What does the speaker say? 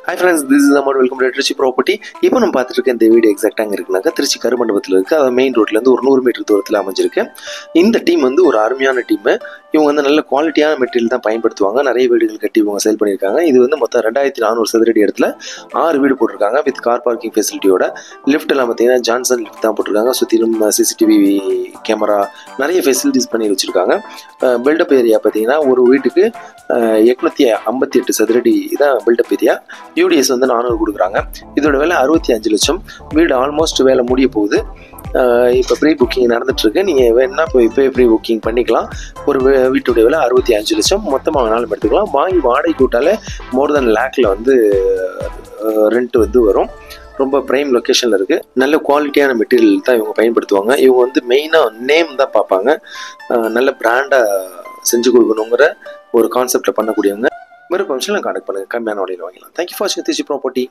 Hi friends, this is Amar. Welcome to Trichy Property. இப்போ நம்ம பார்த்துட்டு இருக்க இந்த வீடு எக்ஸாக்டாக அங்கே இருக்குனாக்கா திருச்சி கருமண்டபத்தில் இருக்குது. அது மெயின் ரோட்லேருந்து ஒரு 100 மீட்டர் தூரத்தில் அமைஞ்சிருக்கு. இந்த டீம் வந்து ஒரு அருமையான டீம். இவங்க வந்து நல்ல குவாலிட்டியான மெட்டீரியல் தான் பயன்படுத்துவாங்க. நிறைய வீடுகள் கட்டி இவங்க சேல் பண்ணியிருக்காங்க. இது வந்து மொத்தம் 2400 சதுரடி இடத்துல 6 வீடு போட்டிருக்காங்க வித் கார் பார்க்கிங் ஃபெசிலிட்டியோட. லிஃப்ட் எல்லாம் பார்த்தீங்கன்னா ஜான்சன் லிஃப்ட் தான் போட்டிருக்காங்க. சுற்றிலும் சிசிடிவி கேமரா நிறைய ஃபெசிலிட்டிஸ் பண்ணி வச்சுருக்காங்க. பில்டப் ஏரியா பார்த்தீங்கன்னா ஒரு வீட்டுக்கு 858 சதுரடி தான் பில்டப் ஏரியா. யூடிஎஸ் வந்து 400 கொடுக்குறாங்க. இதோட விலை 65 லட்சம். வீடு ஆல்மோஸ்ட் வேலை முடிய போகுது. இப்போ ப்ரீ புக்கிங் நடந்துட்டுருக்கு. நீங்கள் வேணா இப்போ ப்ரீ புக்கிங் பண்ணிக்கலாம். ஒரு வீட்டுடைய விலை 65 லட்சம். மொத்தமாக வேணாலும் எடுத்துக்கலாம். வாங்கி வாடகை கூட்டாலே மோர் தென் லேக்கில் வந்து ரெண்ட் வந்து வரும். ரொம்ப ப்ரைம் லொக்கேஷனில் இருக்குது. நல்ல குவாலிட்டியான மெட்டீரியல் தான் இவங்க பயன்படுத்துவாங்க. இவங்க வந்து மெயினாக நேம் தான் பார்ப்பாங்க. நல்ல பிராண்டாக செஞ்சு கொடுக்கணுங்கிற ஒரு கான்செப்டில் பண்ணக்கூடியவங்க. வேறு ஃபங்க்ஷனில் கான்டாக்ட் பண்ணுங்கள். கம்மியான விலையில் வாங்கலாம். தேங்க்யூ ஃபார் வாட்சிங் திருச்சி ப்ராப்பர்ட்டி.